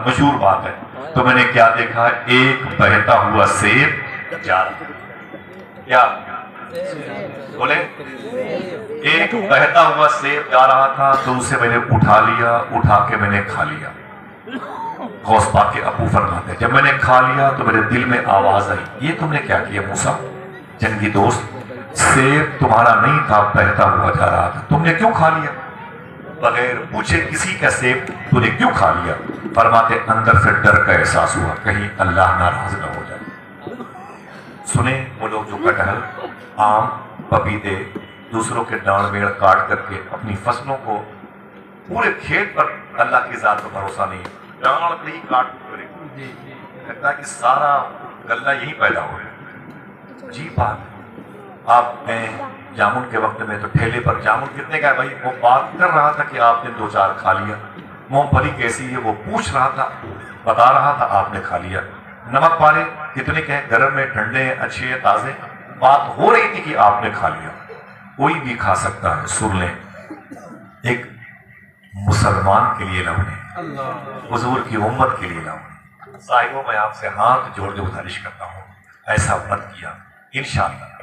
मशहूर बात है। तो मैंने क्या देखा, एक बहता हुआ सेब जा रहा, क्या बोले, एक बहता हुआ सेब जा रहा था, तो उसे मैंने उठा लिया, उठा के मैंने खा लिया। गौस पाक के अबू फरमाते हैं, जब मैंने खा लिया तो मेरे दिल में आवाज आई, ये तुमने क्या किया मूसा जंगी दोस्त, सेब तुम्हारा नहीं था, बहता हुआ जा रहा था, तुमने क्यों खा लिया? बगैर पूछे किसी का सेब तूने क्यों खा लिया? फरमाते अंदर से डर का एहसास हुआ, कहीं अल्लाह नाराज न हो जाए। सुने वो लोग जो कटहल, आम, पपीते, दूसरों के डांड मेड़ काट करके अपनी फसलों को, पूरे खेत पर अल्लाह की जात पर भरोसा नहीं, डांड पे ही काट लगता है कि सारा गल्ला यही पैदा हो गया। अजीब बात है। आपने जामुन के वक्त में तो ठेले पर जामुन कितने का है भाई, वो बात कर रहा था कि आपने 2-4 खा लिया। मूंगफली कैसी है वो पूछ रहा था, बता रहा था, आपने खा लिया। नमक पारे कितने के हैं, गर्म में, ठंडे हैं, अच्छे हैं, ताजे, बात हो रही थी कि आपने खा लिया। कोई भी खा सकता है। सुन लें, एक मुसलमान के लिए लाऊं, हुजूर की उम्मत के लिए लाऊं। साहिबों, मैं आपसे हाथ जोड़ के गुजारिश करता हूँ, ऐसा मत किया। इंशाअल्लाह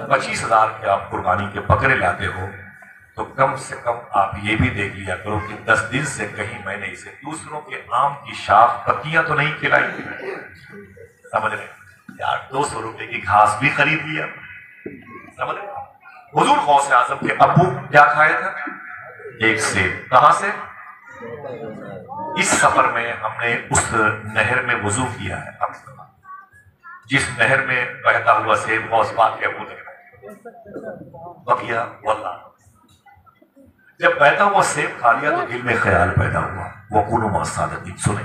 25,000 के आप कुर्बानी के बकरे लाते हो तो कम से कम आप ये भी देख लिया करो कि 10 दिन से कहीं मैंने इसे दूसरों के आम की शाख पत्तियां तो नहीं खिलाई। समझ रहे यार, 200 रुपए की घास भी खरीद लिया। समझ रहे, हुजूर गौसे आजम के अब्बू क्या खाया था? एक सेब। कहां से? इस सफर में हमने उस नहर में वजू किया है, जिस नहर में बहता हुआ सेब गौस पाक के अब्बू ने बकिया। वल्लाह जब बहता हुआ सेब खा लिया तो दिल में ख्याल पैदा हुआ, वकुलू मा सादिकीन। सुने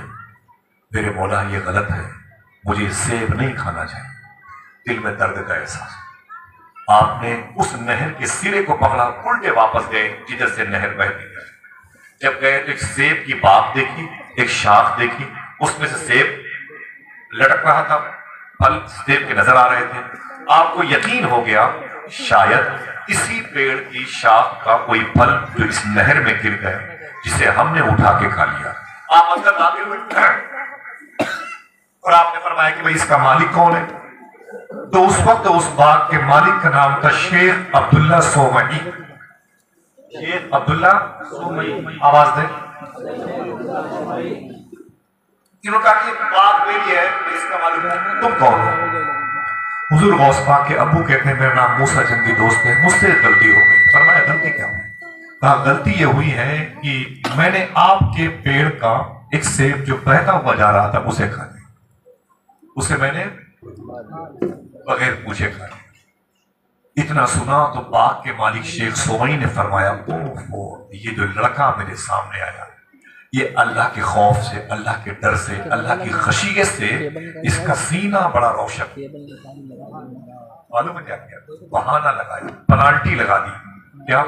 मेरे मौला, ये गलत है, मुझे सेब नहीं खाना चाहिए। दिल में दर्द का एहसास। आपने उस नहर के सिरे को पकड़ा, उल्टे वापस गए जिधर से नहर बहती है। जब गए तो एक सेब की बाग देखी, एक शाख देखी, उसमें से सेब लटक रहा था, फल सेब के नजर आ रहे थे। आपको यकीन हो गया शायद इसी पेड़ की शाख का कोई फल जो इस नहर में गिर गए, जिसे हमने उठा के खा लिया। आप अंदर दाखिल हुए और आपने फरमाया कि भाई इसका मालिक कौन है? तो उस वक्त उस बाग के मालिक का नाम था शेख अब्दुल्ला सोमई। शेख अब्दुल्ला सोमई, आवाज दे। इन्होंने कहा कि बाग मेरी है, तो इसका मालिक तुम कौन हो? हुजूर गौस पाक के अब्बू कहते हैं, मेरा नाम मूसा जंगी दोस्त है, मुझसे गलती हो गई। फरमाया गलती क्या हुई? कहा गलती ये हुई है कि मैंने आपके पेड़ का एक सेब जो बहता हुआ जा रहा था उसे खा लिया, उसे मैंने बगैर पूछे खा लिया। इतना सुना तो बाग के मालिक शेख सोमई ने फरमाया, ओहो, ये जो लड़का मेरे सामने आया, ये अल्लाह के खौफ से, अल्लाह के डर से, अल्लाह की खशियत से इसका सीना बड़ा रोशन। मालूम है क्या किया? बहाना लगाया, पेनाल्टी लगा दी। क्या?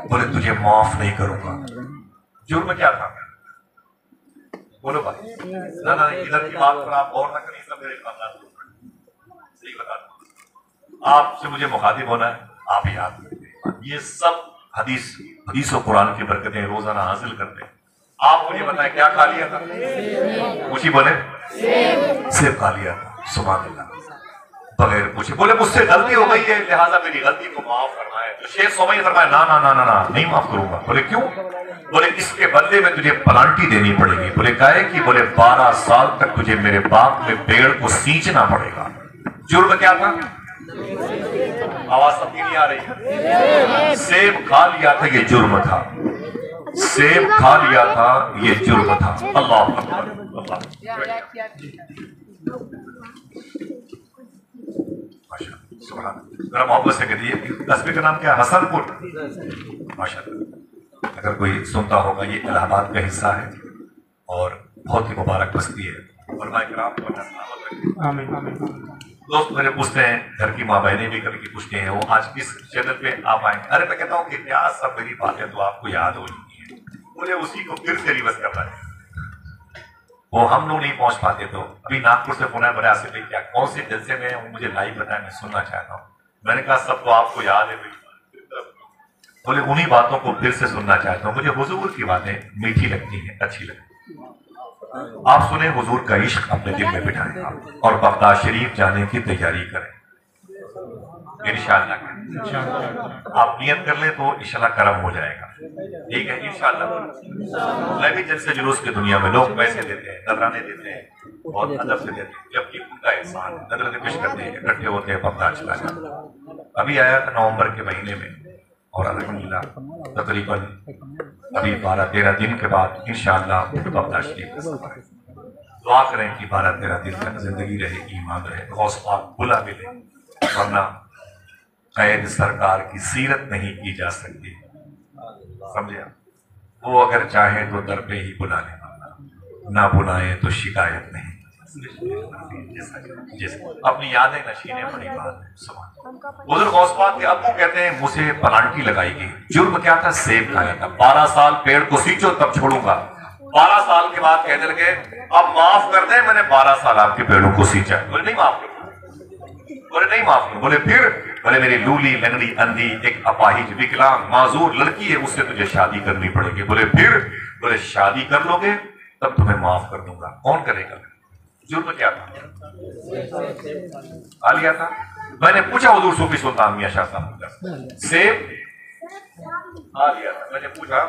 बोले तुझे माफ नहीं करूंगा। जुर्म क्या था? बोलो भाई। ना ना, इधर की बात पर आप गौर ना करिए, सब मेरे खानदान सही बता दूं। आपसे मुझे मुखातिब होना है, आप याद रखिए। ये सब हदीस और कुरान की बरकतें रोजाना हासिल करते हैं। आप मुझे बताएं क्या खा लिया था? पूछी बोले सेब खा लिया था। सुभान अल्लाह, बगैर पूछे। बोले मुझसे गलती हो गई है, लिहाजा मेरी गलती को माफ करना है। तो शेख सोमई ने फरमाया, ना ना ना ना ना, नहीं माफ करूंगा। बोले क्यों? बोले इसके बदले में तुझे पेनाल्टी देनी पड़ेगी। बोले काहे की? बोले 12 साल तक तुझे मेरे बाग में पेड़ को सींचना पड़ेगा। जुर्म क्या था? आवाज सबकी नहीं आ रही है। सेब खा लिया था, ये जुर्म था। सेब खा लिया था, ये जुर्म था। अल्लाह जरा मोहब्बत से कहिए, कस्बे का नाम क्या? हसनपुर। माशाअल्लाह, अगर कोई सुनता होगा, ये इलाहाबाद का हिस्सा है और बहुत ही मुबारक बस्ती है। दोस्त मेरे पूछते हैं, घर की माँ बहनें भी कभी पूछते हैं, वो आज किस चैनल पे आप आएंगे? अरे मैं कहता हूँ कि क्या सब मेरी बातें तो आपको याद हो चुकी है, मुझे उसी को फिर से रिवर्स करना है। वो हम लोग नहीं पहुंच पाते। तो अभी नागपुर से फोन है, बड़े आसिफ भाई क्या कौन से जलसे में है, मुझे लाइव बताएं, मैं सुनना चाहता हूँ। मैंने कहा सब तो आपको याद है। बोले उन्हीं बातों को फिर से सुनना चाहता हूँ, मुझे हुजूर की बातें मीठी लगती हैं, अच्छी लगती हैं। आप सुने हुजूर का इश्क अपने दिल में बिठाएं और बगदाद शरीफ जाने की तैयारी करें इंशाअल्लाह। आप नियत कर ले तो इंशाअल्लाह करम हो जाएगा, ठीक है इंशाअल्लाह। मैं भी जैसे जुलूस की दुनिया में लोग पैसे देते हैं, नजराने देते हैं, बहुत अदब से देते हैं, जबकि उनका इंसान नजराने पेश करते हैं, इकट्ठे होते हैं, बगदाद चला जाता। अभी आया था नवंबर के महीने में और अल्हम्दुलिल्लाह तकरीबन अभी 12-13 दिन के बाद इंशाअल्लाह बगदाद शरीफ का सफर है। दुआ करें कि 12-13 दिन तक जिंदगी रहे, ईमान रहे, गौस पाक बुला मिले, वरना कैद सरकार की सीरत नहीं की जा सकती, समझे? वो अगर चाहे तो दर पे ही बुला ले, ना बुलाए तो शिकायत नहीं। अपनी यादें नशीने बड़ी बात है। हुजूर गौस पाक के अब्बू कहते हैं मुझे पलांटी लगाई गई, जुर्म क्या था? सेब खाया था। 12 साल पेड़ को सींचो तब छोड़ूंगा। 12 साल के बाद कहने लगे अब माफ कर दे, मैंने 12 साल आपके पेड़ों को सींचा। बोले नहीं माफ करो, बोले नहीं माफ करो। बोले फिर? बोले मेरी लूली लंगड़ी अंधी एक अपाहिज विकलांग माजूर लड़की है, उससे तुझे शादी करनी पड़ेगी। बोले फिर? बोले शादी कर लोगे तब तुम्हें माफ कर दूंगा। कौन करेगा? जुर्म क्या था? आ लिया था। मैंने पूछा हुजूर सूफी सुल्तान मियां शाह साहब सेब आ लिया था। मैंने पूछा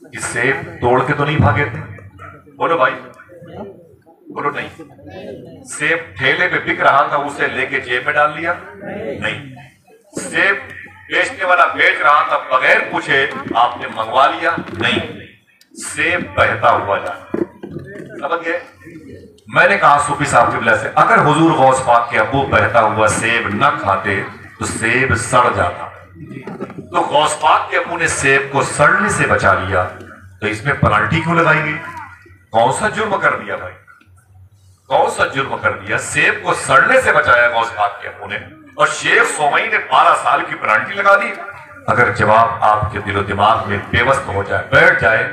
कि सेब तोड़ के तो नहीं भागे थे? बोलो भाई, बोलो नहीं। सेब ठेले पे बिक रहा था, उसे लेके जेब में डाल लिया? नहीं। सेब बेचने वाला बेच रहा था, बगैर पूछे आपने मंगवा लिया? नहीं। सेब बहता हुआ जाता। समझ गए? मैंने कहा सूफी साहब की वजह से अगर हुजूर गौस पाक के अब्बू बहता हुआ सेब न खाते तो सेब सड़ जाता, तो गौस पाक के अब्बू ने सेब को सड़ने से बचा लिया, तो इसमें पेनल्टी क्यों लगाई गई? कौन सा जुर्म कर दिया भाई? कौन सा जुर्म कर दिया? सेब को सड़ने से बचाया गौस पाक के अब्बू ने, और शेख सोमई ने 12 साल की पेनल्टी लगा दी। अगर जवाब आपके दिलो दिमाग में बेवस्त हो जाए, बैठ जाए,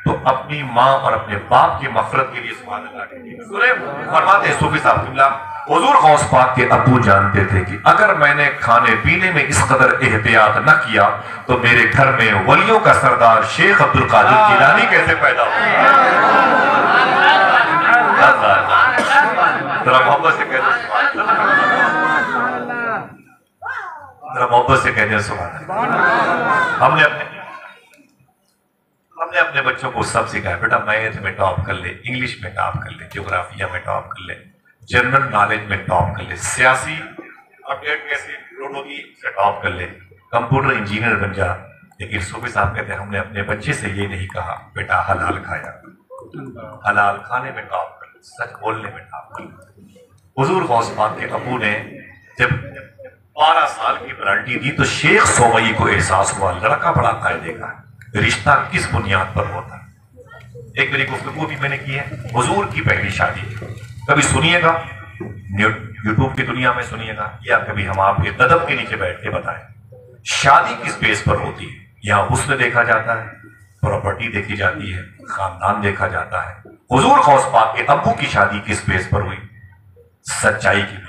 तो अपनी माँ और अपने बाप की मफरत के लिए सुभान अल्लाह सुने। फरमाते सूफी साहब किबला हुजूर गौस पाक के अब्बू जानते थे कि अगर मैंने खाने पीने में इस कदर एहतियात न किया तो मेरे घर में वलियों का सरदार शेख अब्दुल कादिर जिलानी कैसे पैदा हो। जरा मोहब्बत से कहते जरा मोहब्बत से कहते सुभान। हमने अपने बच्चों को सब सिखाया, बेटा मैथ में टॉप कर ले, इंग्लिश में टॉप कर ले, ज्योग्राफिया में टॉप कर ले, जनरल नॉलेज में टॉप कर ले, सियासी अपडेट कैसे होगी से टॉप कर ले, कंप्यूटर इंजीनियर बन जा। लेकिन सूफी साहब कहते हैं हमने अपने बच्चे से ये नहीं कहा बेटा हलाल खाया, हलाल खाने में टॉप कर ले, सच बोलने में टॉप कर ले। हुजूर गौस पाक के अब्बू ने जब 12 साल की पेनल्टी दी तो शेख सोमई को एहसास हुआ लड़का बड़ा कायदे का है, रिश्ता किस बुनियाद पर होता है। एक मेरी गुफ्तगू भी मैंने की है, हुजूर की पहली शादी, कभी सुनिएगा यूट्यूब की दुनिया में सुनिएगा, या कभी हम आपके कदम के नीचे बैठ के बताएं शादी किस बेस पर होती है। यहाँ हुस्न देखा जाता है, प्रॉपर्टी देखी जाती है, खानदान देखा जाता है। हुजूर गौस पाक के अब्बू की शादी किस बेस पर हुई? सच्चाई की बुनियाद,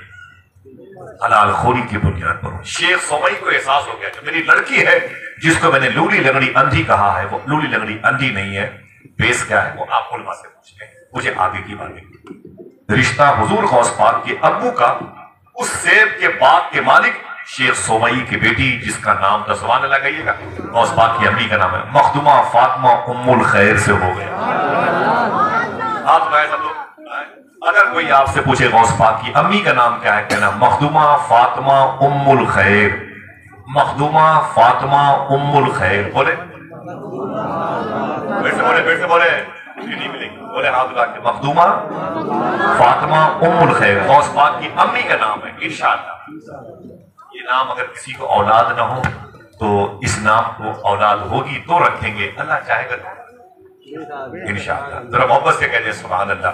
हलाल खोरी की बुनियाद पर हुई। शेख सोमई को एहसास हो गया कि मेरी लड़की है जिसको मैंने लूली लंगड़ी अंधी कहा है, वो लूली लंगड़ी अंधी नहीं है, बेस क्या है वो आप उलमा से पूछें, मुझे आगे की बातें। रिश्ता हुजूर गौस पाक के अब्बू का उस सेब के बाग के मालिक शेख सोमई की बेटी जिसका नाम था सुभान अल्लाह कहिएगा, गौस पाक की अम्मी का नाम है मखदूमा फातिमा उम्मुल खैर से हो गया। आप सब लोग अगर कोई आपसे पूछे गौस पाक की अम्मी का नाम क्या है, कहना मखदूमा फातिमा उम्मुल खैर, मखदूमा फातिमा उम्मुल खैर। बोले फिर से बोले, फिर से बोले, नहीं मिलेंगे, बोले हाथ उठा के मखदूमा फातिमा उम्मुल खैर गौस पाक की अम्मी का नाम है इंशाअल्लाह। ये नाम अगर किसी को औलाद ना हो तो इस नाम को औलाद होगी तो रखेंगे, अल्लाह चाहेगा इंशाअल्लाह। जरा मोहब्बत से कहते सुभान अल्लाह।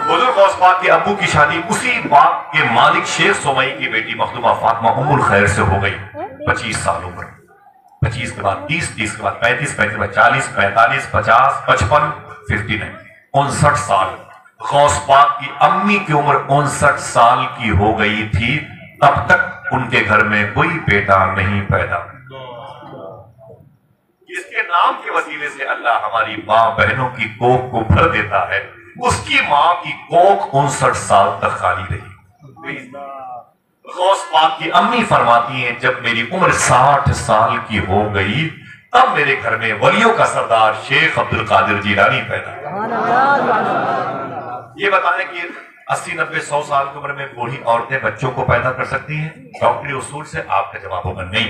हुजूर गौस पाक के अब्बू की शादी उसी बाग के मालिक शेख सोमई की बेटी मखदूमा फातिमा उम्मुल खैर से हो गई। 25 साल उम्र, 25 के बाद 30, 30 के बाद 35, 35 के बाद 40, 45, 50, 55, 59, 59 साल। गौस पाक की अम्मी की उम्र 59 साल की हो गई थी, तब तक उनके घर में कोई बेटा नहीं पैदा। इसके नाम के वसीले से अल्लाह हमारी मां बहनों की कोख को भर देता है। उसकी मां की कोख 59 साल तक खाली रही। गौस पाक की अम्मी फरमाती हैं, जब मेरी उम्र 60 साल की हो गई तब मेरे घर में वलियों का सरदार शेख अब्दुल कादिर जीलानी पैदा। ये बताएं कि 80, 90, 100 साल की उम्र में बूढ़ी औरतें बच्चों को पैदा कर सकती हैं? डॉक्टरी उसूल से आपका जवाब होगा नहीं।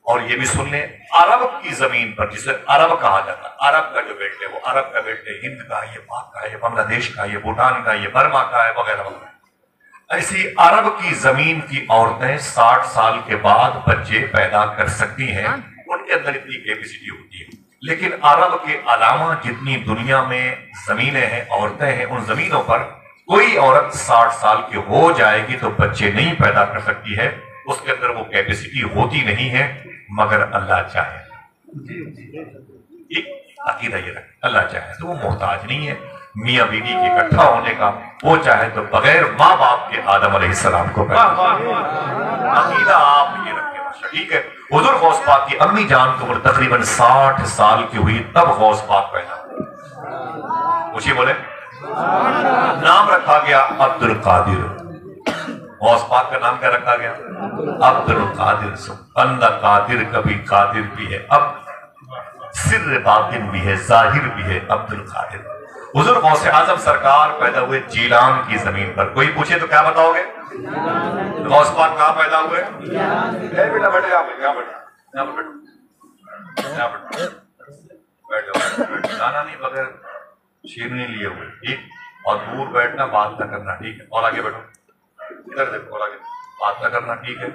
और ये भी सुन लें, अरब की जमीन पर, जिसे अरब कहा जाता है, अरब का जो बेल्ट है वो अरब का बेल्ट है, हिंद का, ये पाक का, ये बांग्लादेश का, ये भूटान का, ये बर्मा का है, वगैरह वगैरह। ऐसी अरब की जमीन की औरतें 60 साल के बाद बच्चे पैदा कर सकती हैं, उनके अंदर इतनी कैपेसिटी होती है। लेकिन अरब के अलावा जितनी दुनिया में जमीनें हैं, औरतें हैं, उन जमीनों पर कोई औरत 60 साल की हो जाएगी तो बच्चे नहीं पैदा कर सकती है, उसके अंदर वो कैपेसिटी होती नहीं है, मगर अल्लाह चाहे। अकीदा ये रखे, अल्लाह चाहे तो वो मोहताज नहीं है मियां बीवी के इकट्ठा होने का, वो चाहे तो बगैर माँ बाप के आदम अलैहिस्सलाम को पैदा। अकीदा आप ये रखें, ठीक है। हुजूर गौस पाक की अम्मी जान की उम्र तकरीबन 60 साल की हुई तब गौस पाक पैदा हुए। पूछिए, बोले नाम रखा गया अब्दुल कादिर। गौस पाक का नाम क्या रखा गया? अब्दुल कादिर। बंदा कादिर कभी कादिर भी है, अब सिर्र बातिन भी है, जाहिर भी है, अब्दुल कादिर। हुजूर गौसे आजम सरकार पैदा हुए जीलान की जमीन पर। कोई पूछे तो क्या बताओगे? गौस पाक कहाँ पैदा हुए? बेटा बैठे, यहाँ पर, यहाँ बैठो, यहाँ पर बैठो, यहाँ बैठो, बैठो, गाना नहीं बगैर शीरनी लिए हुए, ठीक। और दूर बैठना, बात ना करना, ठीक है। और आगे बैठो, इधर देखो, और आगे बात ना करना, ठीक है।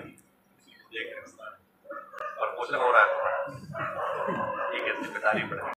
और पूछना हो रहा है, ठीक है, जिम्मेदारी पड़ेगी।